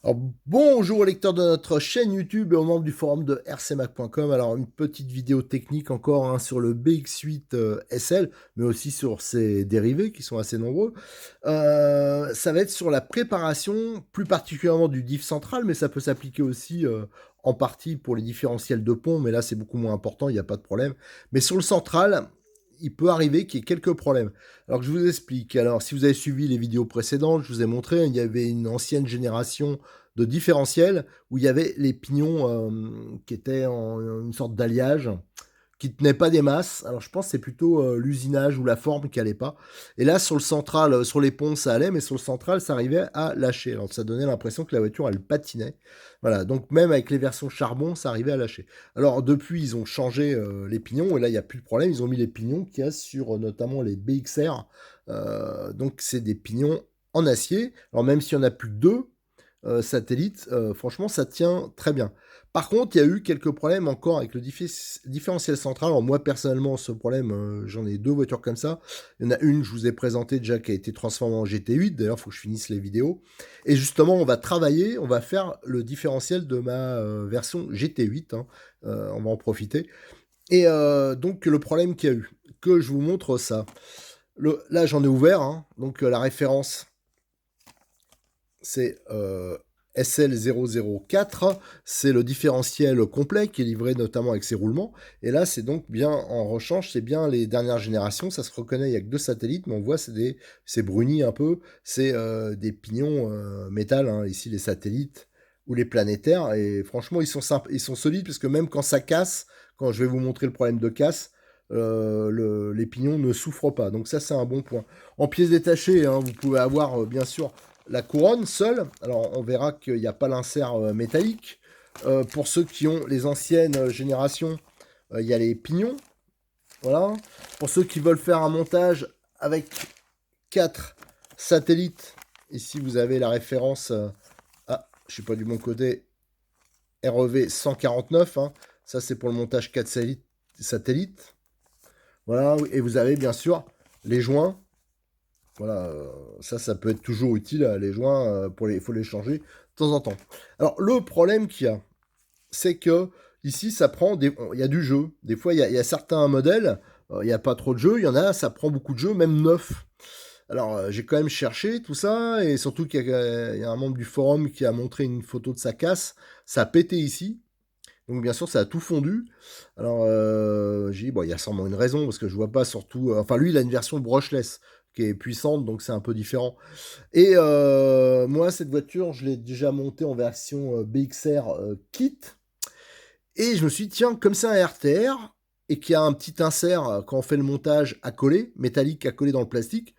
Alors, bonjour aux lecteurs de notre chaîne YouTube et aux membres du forum de rcmac.com. Alors, une petite vidéo technique encore hein, sur le BX8 SL, mais aussi sur ses dérivés qui sont assez nombreux. Ça va être sur la préparation, plus particulièrement du diff central, mais ça peut s'appliquer aussi en partie pour les différentiels de pont, mais là c'est beaucoup moins important, il n'y a pas de problème. Mais sur le central, il peut arriver qu'il y ait quelques problèmes. Alors que je vous explique. Alors, si vous avez suivi les vidéos précédentes, je vous ai montré, il y avait une ancienne génération de différentiels où il y avait les pignons qui étaient en une sorte d'alliage qui tenait pas des masses. Alors je pense que c'est plutôt l'usinage ou la forme qui allait pas. Et là sur le central, sur les ponts ça allait, mais sur le central ça arrivait à lâcher. Alors ça donnait l'impression que la voiture elle patinait. Voilà, donc même avec les versions charbon ça arrivait à lâcher. Alors depuis ils ont changé les pignons et là il n'y a plus de problème. Ils ont mis les pignons qu'il y a sur notamment les BXR. Donc c'est des pignons en acier. Alors même s'il y en a plus que deux, satellite, franchement, ça tient très bien. Par contre, il y a eu quelques problèmes encore avec le différentiel central. Alors moi, personnellement, ce problème, j'en ai deux voitures comme ça. Il y en a une, je vous ai présenté déjà, qui a été transformée en GT8. D'ailleurs, il faut que je finisse les vidéos. Et justement, on va travailler, on va faire le différentiel de ma version GT8. Hein. On va en profiter. Et donc, le problème qu'il y a eu, que je vous montre ça. Là, j'en ai ouvert. Hein. Donc, la référence c'est SL004, c'est le différentiel complet qui est livré notamment avec ses roulements. Et là, c'est donc bien en rechange, c'est bien les dernières générations. Ça se reconnaît, il n'y a que deux satellites, mais on voit c'est bruni un peu. C'est des pignons métal, hein, ici les satellites ou les planétaires. Et franchement, ils sont ils sont solides parce que même quand ça casse, quand je vais vous montrer le problème de casse, les pignons ne souffrent pas. Donc ça, c'est un bon point. En pièces détachées, hein, vous pouvez avoir bien sûr la couronne seule. Alors on verra qu'il n'y a pas l'insert métallique. Pour ceux qui ont les anciennes générations, il y a les pignons. Voilà. Pour ceux qui veulent faire un montage avec 4 satellites, ici vous avez la référence. Je suis pas du bon côté. REV 149. Hein. Ça c'est pour le montage 4 satellites. Voilà. Et vous avez bien sûr les joints. Voilà, ça peut être toujours utile, les joints, il faut les changer de temps en temps. Alors, le problème qu'il y a, c'est que ici, il y a du jeu. Des fois, il y a certains modèles, il n'y a pas trop de jeux, il y en a, ça prend beaucoup de jeux, même neuf. Alors, j'ai quand même cherché tout ça, et surtout il y a un membre du forum qui a montré une photo de sa casse, ça a pété ici. Donc bien sûr, ça a tout fondu. Alors j'ai dit, bon, il y a sûrement une raison, parce que je vois pas surtout... enfin, lui, il a une version brushless, qui est puissante, donc c'est un peu différent. Et moi, cette voiture, je l'ai déjà montée en version BXR kit. Et je me suis dit, tiens, comme c'est un RTR, et qu'il y a un petit insert quand on fait le montage à coller, métallique à coller dans le plastique,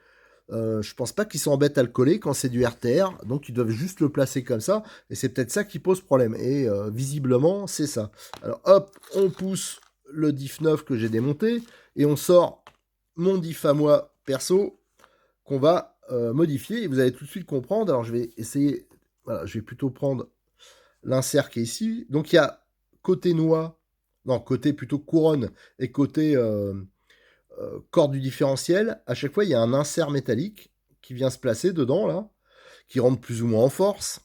je pense pas qu'ils s'embêtent à le coller quand c'est du RTR, donc ils doivent juste le placer comme ça, et c'est peut-être ça qui pose problème. Et visiblement, c'est ça. Alors hop, on pousse le diff 9 que j'ai démonté, et on sort mon diff à moi perso, qu'on va modifier, et vous allez tout de suite comprendre. Alors je vais essayer, voilà, je vais plutôt prendre l'insert qui est ici. Donc il y a côté noix, non, côté plutôt couronne, et côté corde du différentiel, à chaque fois, il y a un insert métallique qui vient se placer dedans, là, qui rentre plus ou moins en force,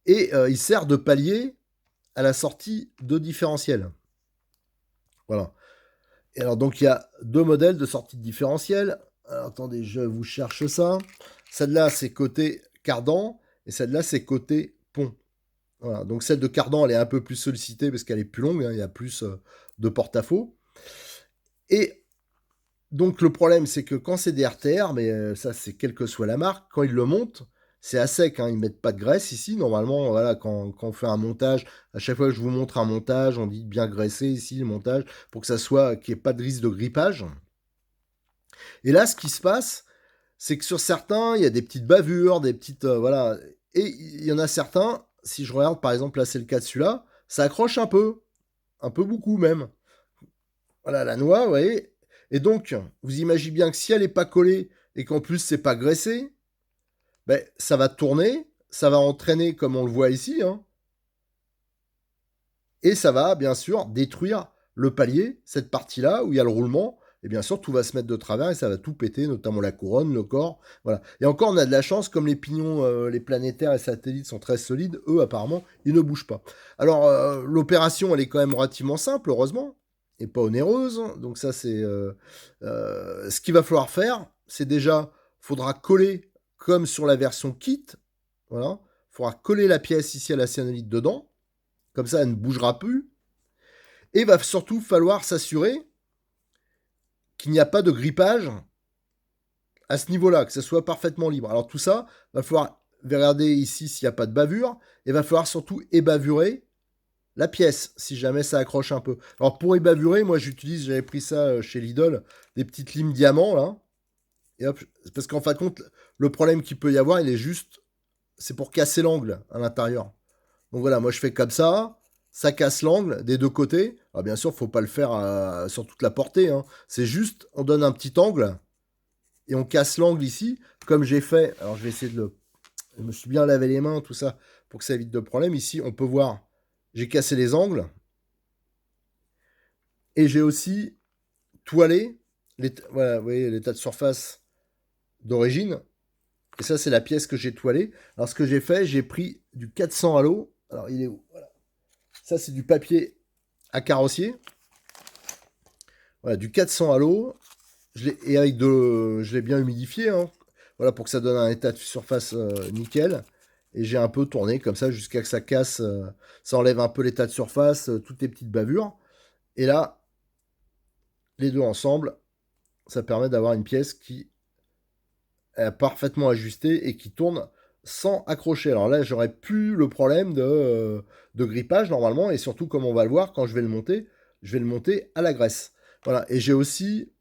et il sert de palier à la sortie de différentiel. Voilà. Et alors, donc, il y a deux modèles de sortie de différentiel. Alors, attendez, je vous cherche ça. Celle-là, c'est côté cardan, et celle-là, c'est côté pont. Voilà. Donc, celle de cardan, elle est un peu plus sollicitée parce qu'elle est plus longue, hein, il y a plus de porte-à-faux. Et donc le problème, c'est que quand c'est des RTR, mais ça c'est quelle que soit la marque, quand ils le montent, c'est à sec, hein, ils mettent pas de graisse ici. Normalement, voilà, quand on fait un montage, à chaque fois que je vous montre un montage, on dit de bien graisser ici le montage pour que ça soit, qu'il n'y ait pas de risque de grippage. Et là, ce qui se passe, c'est que sur certains, il y a des petites bavures, des petites, voilà, et il y en a certains. Si je regarde, par exemple, là c'est le cas de celui-là, ça accroche un peu. un peu beaucoup même. Voilà, la noix, vous voyez. Et donc, vous imaginez bien que si elle n'est pas collée et qu'en plus c'est pas graissé, ben, ça va tourner, ça va entraîner comme on le voit ici, hein, et ça va bien sûr détruire le palier, cette partie-là où il y a le roulement, et bien sûr tout va se mettre de travers et ça va tout péter, notamment la couronne, le corps, voilà. Et encore on a de la chance, comme les pignons, les planétaires et satellites sont très solides, eux apparemment ils ne bougent pas. Alors l'opération elle est quand même relativement simple, heureusement, et pas onéreuse, donc ça c'est... ce qu'il va falloir faire, c'est déjà, faudra coller comme sur la version kit, voilà, faudra coller la pièce ici à la cyanolite dedans, comme ça elle ne bougera plus. Et il va surtout falloir s'assurer qu'il n'y a pas de grippage à ce niveau-là, que ce soit parfaitement libre. Alors tout ça, il va falloir regarder ici s'il n'y a pas de bavure, et il va falloir surtout ébavurer la pièce, si jamais ça accroche un peu. Alors pour ébavurer, moi j'avais pris ça chez Lidl, des petites limes diamants, là, et hop, parce qu'en fin de compte, le problème qu'il peut y avoir, il est juste, c'est pour casser l'angle à l'intérieur. Donc voilà, moi je fais comme ça casse l'angle des deux côtés. Alors bien sûr, faut pas le faire sur toute la portée, hein. C'est juste, on donne un petit angle et on casse l'angle ici, comme j'ai fait. Alors je vais essayer de le... Je me suis bien lavé les mains, tout ça, pour que ça évite de problème. Ici, on peut voir, j'ai cassé les angles et j'ai aussi toilé voilà, vous voyez, l'état de surface d'origine. Et ça, c'est la pièce que j'ai toilée. Alors ce que j'ai fait, j'ai pris du 400 à l'eau. Alors il est où? Voilà. Ça, c'est du papier à carrossier. Voilà, du 400 à l'eau. Et avec je l'ai bien humidifié, hein. Voilà, pour que ça donne un état de surface nickel. Et j'ai un peu tourné comme ça jusqu'à que ça casse, ça enlève un peu l'état de surface, toutes les petites bavures. Et là, les deux ensemble, ça permet d'avoir une pièce qui est parfaitement ajustée et qui tourne sans accrocher. Alors là, j'aurais plus le problème de grippage normalement. Et surtout, comme on va le voir, quand je vais le monter à la graisse. Voilà, et j'ai aussi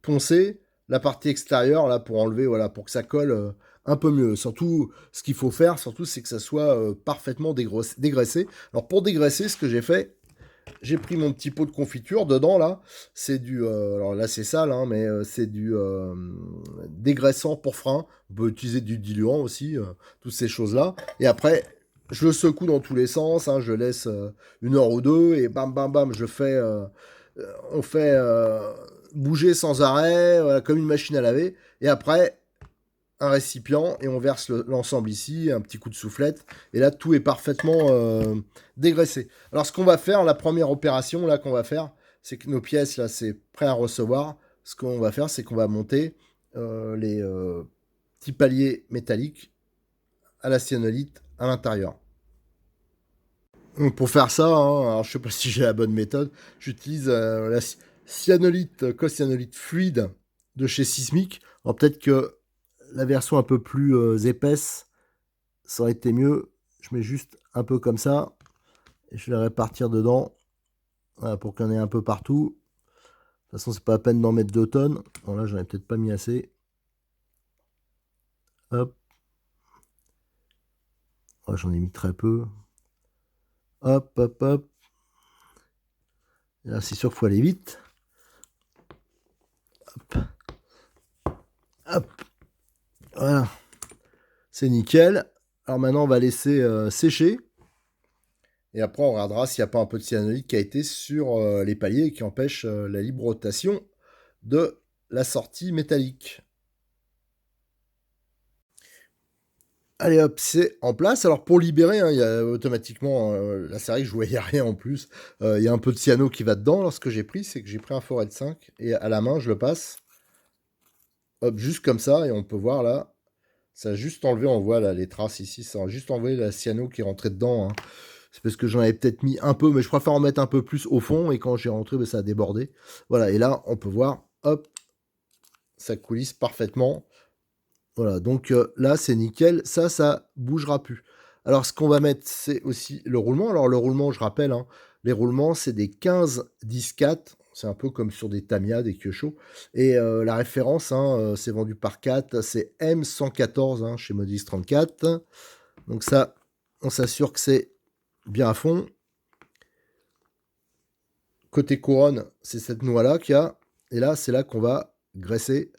poncer la partie extérieure là pour enlever, voilà, pour que ça colle un peu mieux. Surtout, ce qu'il faut faire, surtout, c'est que ça soit parfaitement dégraissé. Alors pour dégraisser, ce que j'ai fait, j'ai pris mon petit pot de confiture dedans là. C'est du, alors là c'est sale, hein, mais c'est du dégraissant pour frein. On peut utiliser du diluant aussi, toutes ces choses là. Et après, je le secoue dans tous les sens, hein, je laisse 1 heure ou deux et bam bam bam, on fait bouger sans arrêt, voilà, comme une machine à laver. Et après, un récipient et on verse l'ensemble ici, un petit coup de soufflette. Et là, tout est parfaitement dégraissé. Alors, ce qu'on va faire, la première opération là qu'on va faire, c'est que nos pièces là, c'est prêt à recevoir. Ce qu'on va faire, c'est qu'on va monter les petits paliers métalliques à la cyanolite à l'intérieur. Donc, pour faire ça, hein, alors je sais pas si j'ai la bonne méthode, j'utilise la cyanolite, cyanolite fluide de chez Sismic. Alors peut-être que la version un peu plus épaisse, ça aurait été mieux. Je mets juste un peu comme ça et je vais répartir dedans, voilà, pour qu'il y en ait un peu partout. De toute façon, c'est pas la peine d'en mettre 2 tonnes. Bon, là, j'en ai peut-être pas mis assez. Hop. Oh, j'en ai mis très peu. Hop, hop, hop. Et là, c'est sûr qu'il faut aller vite. Hop. Hop. Voilà. C'est nickel. Alors maintenant, on va laisser sécher. Et après, on regardera s'il n'y a pas un peu de cyanolite qui a été sur les paliers et qui empêche la libre rotation de la sortie métallique. Allez hop, c'est en place. Alors pour libérer, hein, il y a automatiquement, là c'est vrai que je voyais rien en plus. Il y a un peu de cyano qui va dedans. Alors ce que j'ai pris, c'est que j'ai pris un forêt de 5 et à la main, je le passe. Hop, juste comme ça, et on peut voir là, ça a juste enlevé, on voit là les traces ici, ça a juste enlevé la cyano qui est rentrée dedans, hein. C'est parce que j'en avais peut-être mis un peu, mais je préfère en mettre un peu plus au fond, et quand j'ai rentré, ben, ça a débordé. Voilà, et là, on peut voir, hop, ça coulisse parfaitement. Voilà, donc là, c'est nickel. Ça bougera plus. Alors, ce qu'on va mettre, c'est aussi le roulement. Alors, le roulement, je rappelle, hein, les roulements, c'est des 15-10-4. C'est un peu comme sur des Tamiya, des Kyosho. Et la référence, hein, c'est vendu par 4. C'est M114 hein, chez Modis 34. Donc ça, on s'assure que c'est bien à fond. côté couronne, c'est cette noix-là qu'il y a. Et là, c'est là qu'on va graisser.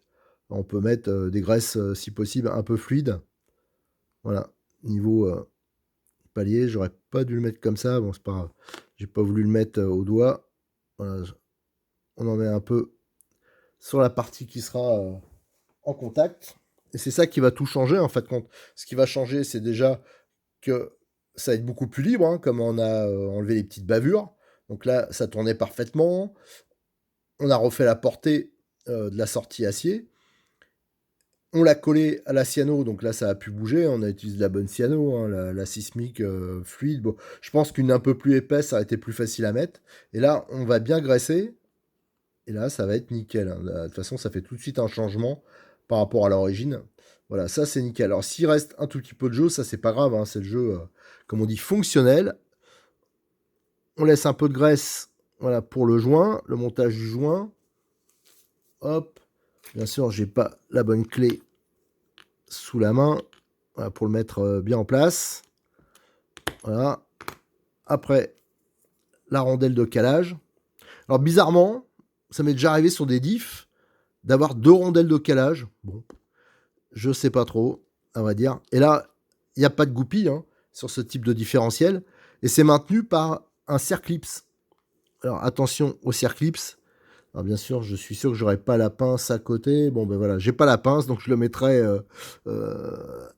On peut mettre des graisses, si possible, un peu fluides. Voilà, niveau palier, j'aurais pas dû le mettre comme ça. Bon, c'est pas grave. J'ai pas voulu le mettre au doigt. Voilà, on en met un peu sur la partie qui sera en contact. Et c'est ça qui va tout changer en fait. Ce qui va changer, c'est déjà que ça va être beaucoup plus libre, hein, comme on a enlevé les petites bavures. Donc là, ça tournait parfaitement. On a refait la portée de la sortie acier. On l'a collé à la cyano, donc là ça a pu bouger. On a utilisé la bonne cyano, hein, la sismique fluide. Bon, je pense qu'une un peu plus épaisse, ça aurait été plus facile à mettre. Et là, on va bien graisser. Et là, ça va être nickel, hein. De toute façon, ça fait tout de suite un changement par rapport à l'origine. Voilà, ça c'est nickel. Alors s'il reste un tout petit peu de jeu, ça c'est pas grave, hein, c'est le jeu, comme on dit, fonctionnel. On laisse un peu de graisse, voilà, pour le joint, le montage du joint. Hop. Bien sûr, j'ai pas la bonne clé sous la main, voilà, pour le mettre bien en place. Voilà. Après, la rondelle de calage. Alors bizarrement, ça m'est déjà arrivé sur des diffs d'avoir 2 rondelles de calage. Bon, je sais pas trop, à vrai dire. Et là, il n'y a pas de goupille, hein, sur ce type de différentiel. Et c'est maintenu par un Cerclipse. Alors attention au Cerclipse. Alors bien sûr, je suis sûr que j'aurai pas la pince à côté. Bon ben voilà, j'ai pas la pince, donc je le mettrai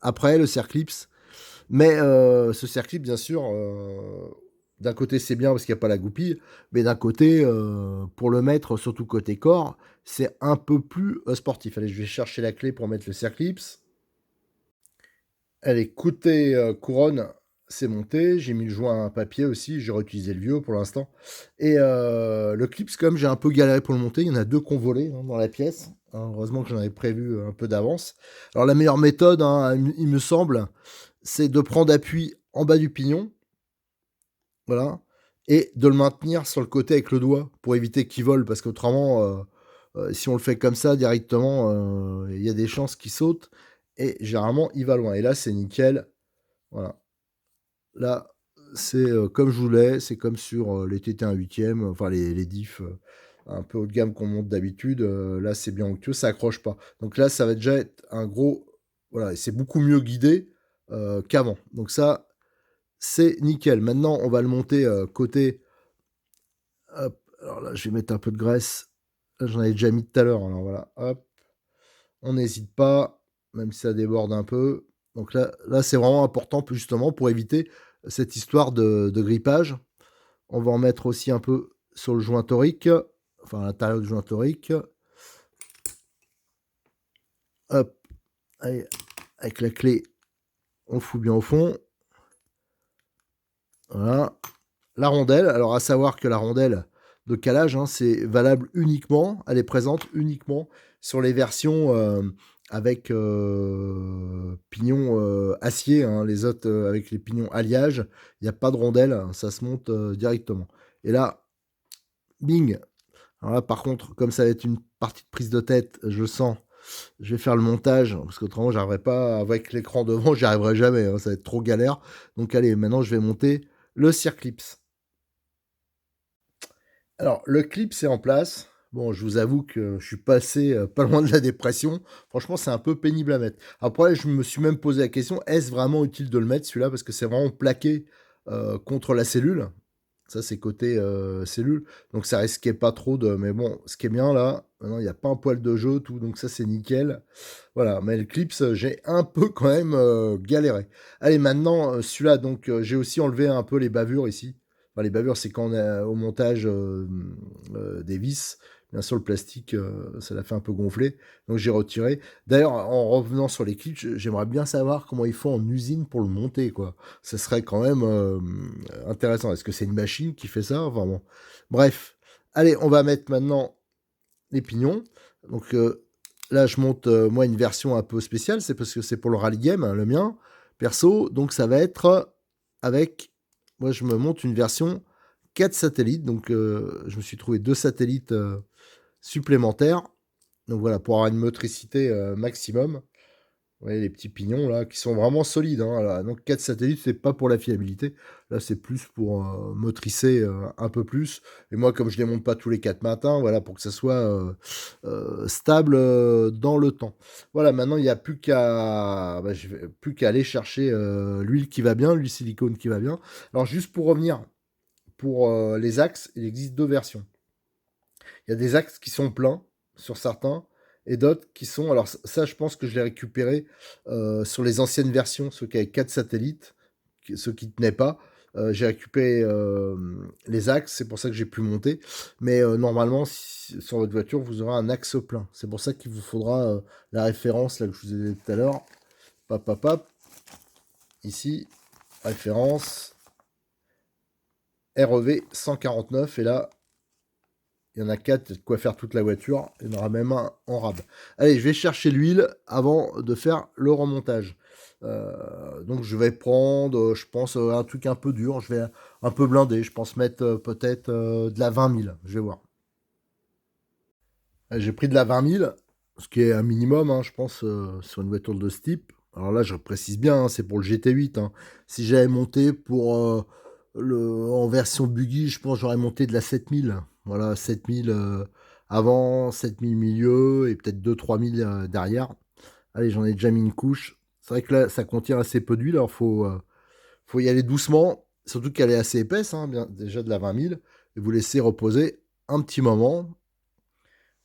après le Cerclipse. Mais ce Cerclipse, bien sûr, d'un côté c'est bien parce qu'il n'y a pas la goupille, mais d'un côté, pour le mettre, surtout côté corps, c'est un peu plus sportif. Allez, je vais chercher la clé pour mettre le Cerclipse. Allez, côté couronne, c'est monté. J'ai mis le joint à papier aussi. J'ai réutilisé le vieux pour l'instant. Et le clips, comme j'ai un peu galéré pour le monter, il y en a 2 qui ont volé, hein, dans la pièce. Hein, heureusement que j'en avais prévu un peu d'avance. Alors la meilleure méthode, hein, il me semble, c'est de prendre appui en bas du pignon. Voilà. Et de le maintenir sur le côté avec le doigt pour éviter qu'il vole. Parce qu'autrement, si on le fait comme ça directement, il y a des chances qu'il saute. Et généralement, il va loin. Et là, c'est nickel. Voilà. Là, c'est comme je voulais. C'est comme sur les TT1 8e. Enfin, les diffs un peu haut de gamme qu'on monte d'habitude. Là, c'est bien onctueux. Ça accroche pas. Donc là, ça va déjà être un gros. Voilà. Et c'est beaucoup mieux guidé qu'avant. Donc ça, c'est nickel. Maintenant, on va le monter côté. Hop. Alors là, je vais mettre un peu de graisse. Là, j'en avais déjà mis tout à l'heure. Alors voilà. Hop. On n'hésite pas, même si ça déborde un peu. Donc là c'est vraiment important, justement, pour éviter cette histoire de grippage. On va en mettre aussi un peu sur le joint torique, enfin à l'intérieur du joint torique. Hop, allez, avec la clé, on le fout bien au fond. Voilà. La rondelle, alors à savoir que la rondelle de calage, hein, c'est valable uniquement, elle est présente uniquement sur les versions avec pignon acier, hein, les autres avec les pignons alliage, il n'y a pas de rondelle, hein, ça se monte directement. Et là, bing. Alors là, par contre, comme ça va être une partie de prise de tête, je sens, je vais faire le montage, parce qu'autrement, j'arriverai pas, avec l'écran devant, j'y arriverai jamais, hein, ça va être trop galère. Donc allez, maintenant, je vais monter le Circlips. Alors, le clip, c'est en place. Bon, je vous avoue que je suis passé pas loin de la dépression. Franchement, c'est un peu pénible à mettre. Après, je me suis même posé la question, est-ce vraiment utile de le mettre celui-là? Parce que c'est vraiment plaqué contre la cellule. Ça, c'est côté cellule. Donc, ça risquait pas trop de... Mais bon, ce qui est bien là, maintenant, il n'y a pas un poil de jeu, tout. Donc, ça, c'est nickel. Voilà, mais le clips, j'ai un peu quand même galéré. Allez, maintenant, celui-là, donc, j'ai aussi enlevé un peu les bavures ici. Enfin, les bavures, c'est quand on est au montage des vis. Bien sûr, le plastique, ça l'a fait un peu gonfler. Donc, j'ai retiré. D'ailleurs, en revenant sur les clips, j'aimerais bien savoir comment ils font en usine pour le monter, quoi. Ça serait quand même intéressant. Est-ce que c'est une machine qui fait ça? Enfin bon. Bref. Allez, on va mettre maintenant les pignons. Donc, là, je monte, moi, une version un peu spéciale. C'est parce que c'est pour le rallye game, hein, le mien, perso. Donc, ça va être avec... Moi, je me monte une version 4 satellites. Donc, je me suis trouvé 2 satellites supplémentaires. Donc, voilà, pour avoir une motricité maximum. Vous voyez les petits pignons là qui sont vraiment solides, hein, voilà. Donc 4 satellites, c'est pas pour la fiabilité. Là, c'est plus pour, motricer, un peu plus et moi, comme je les monte pas tous les 4 matins, voilà, pour que ça soit, stable, dans le temps. Voilà, maintenant il y a plus qu'à bah, je vais plus qu'à aller chercher, l'huile qui va bien, l'huile silicone qui va bien. Alors juste pour revenir, pour, les axes, il existe 2 versions. Il y a des axes qui sont pleins sur certains et d'autres qui sont alors ça je pense que je l'ai récupéré, sur les anciennes versions, ceux qui avaient 4 satellites, ceux qui tenaient pas. J'ai récupéré, les axes, c'est pour ça que j'ai pu monter. Mais, normalement si sur votre voiture, vous aurez un axe plein. C'est pour ça qu'il vous faudra, la référence là que je vous ai donné tout à l'heure. Hop, hop, hop. Ici, référence REV 149 et là il y en a 4, il y a de quoi faire toute la voiture. Il y en aura même un en rab. Allez, je vais chercher l'huile avant de faire le remontage. Donc je vais prendre, je pense, un truc un peu dur. Je vais un peu blinder. Je pense mettre peut-être de la 20 000. Je vais voir. J'ai pris de la 20 000, ce qui est un minimum, hein, je pense, sur une voiture de ce type. Alors là, je précise bien, hein, c'est pour le GT8. Hein. Si j'avais monté pour en version buggy, je pense que j'aurais monté de la 7000. Voilà, 7000 avant, 7000 milieu et peut-être 2-3 000 derrière. Allez, j'en ai déjà mis une couche. C'est vrai que là, ça contient assez peu d'huile, alors faut y aller doucement. Surtout qu'elle est assez épaisse, hein, déjà de la 20 000. Et vous laissez reposer un petit moment.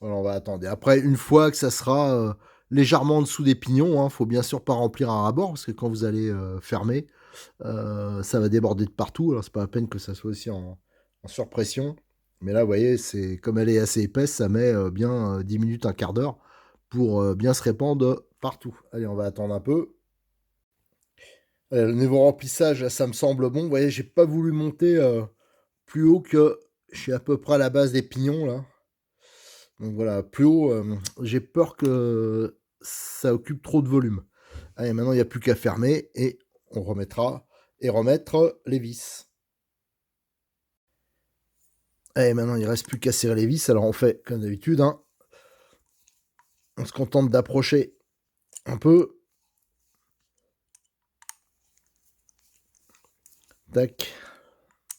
Voilà, on va attendre. Après, une fois que ça sera légèrement en dessous des pignons, hein, faut bien sûr pas remplir un rabord, parce que quand vous allez fermer, ça va déborder de partout. Alors, c'est pas la peine que ça soit aussi en surpression. Mais là, vous voyez, c'est comme elle est assez épaisse, ça met bien 10 minutes, un quart d'heure pour bien se répandre partout. Allez, on va attendre un peu. Le niveau remplissage, là, ça me semble bon. Vous voyez, j'ai pas voulu monter plus haut que je suis à peu près à la base des pignons, là. Donc voilà, plus haut, j'ai peur que ça occupe trop de volume. Allez, maintenant, il n'y a plus qu'à fermer et on remettra et remettre les vis. Allez, maintenant, il reste plus qu'à serrer les vis. Alors, on fait comme d'habitude, hein. On se contente d'approcher un peu. Tac.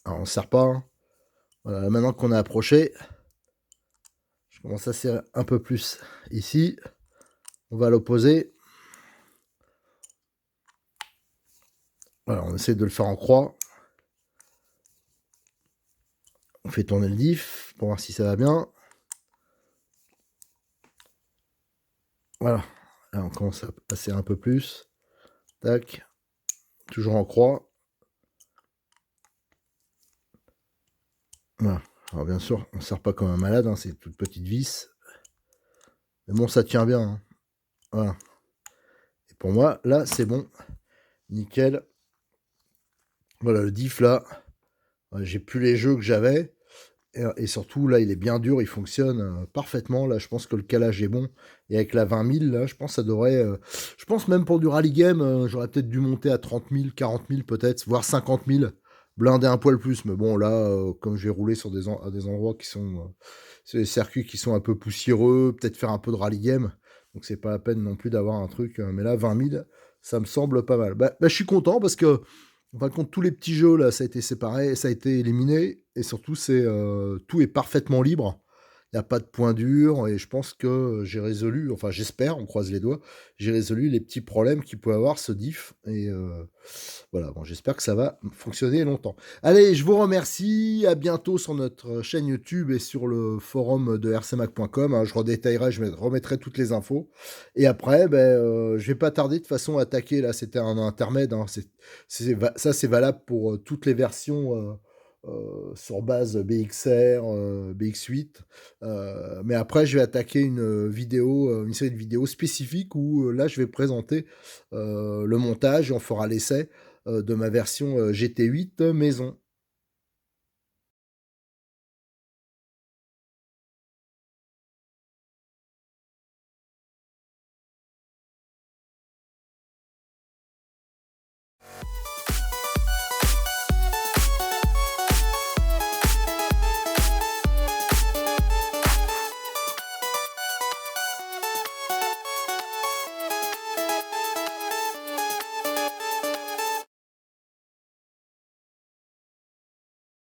Alors, on ne serre pas, hein. Voilà, maintenant qu'on a approché, je commence à serrer un peu plus ici. On va l'opposer. Voilà, on essaie de le faire en croix. On fait tourner le diff pour voir si ça va bien. Voilà. Là, on commence à passer un peu plus. Tac. Toujours en croix. Voilà. Alors bien sûr, on ne sert pas comme un malade, hein, c'est une toute petite vis. Mais bon, ça tient bien. Hein. Voilà. Et pour moi, là, c'est bon. Nickel. Voilà, le diff, là, j'ai plus les jeux que j'avais. Et surtout, là, il est bien dur, il fonctionne parfaitement. Là, je pense que le calage est bon. Et avec la 20 000, là, je pense que ça devrait... je pense même pour du rallye game, j'aurais peut-être dû monter à 30 000, 40 000 peut-être, voire 50 000. Blinder un poil plus. Mais bon, là, comme je vais rouler sur à des endroits qui sont... c'est des circuits qui sont un peu poussiéreux, peut-être faire un peu de rallye game. Donc, c'est pas la peine non plus d'avoir un truc. Mais là, 20 000, ça me semble pas mal. Je suis content parce que... En fin de compte, tous les petits jeux, là, ça a été séparé, ça a été éliminé, et surtout, tout est parfaitement libre. Il n'y a pas de point dur, et je pense que j'ai résolu, enfin j'espère, on croise les doigts, j'ai résolu les petits problèmes qu'il peut avoir ce diff, et voilà, bon, j'espère que ça va fonctionner longtemps. Allez, je vous remercie, à bientôt sur notre chaîne YouTube et sur le forum de rcmac.com, hein, je redétaillerai, je remettrai toutes les infos, et après, je vais pas tarder de toute façon à attaquer, là c'était un intermède, hein, ça c'est valable pour toutes les versions sur base BXR, BX8. Mais après, je vais attaquer une série de vidéos spécifiques où là, je vais présenter le montage et on fera l'essai de ma version GT8 maison.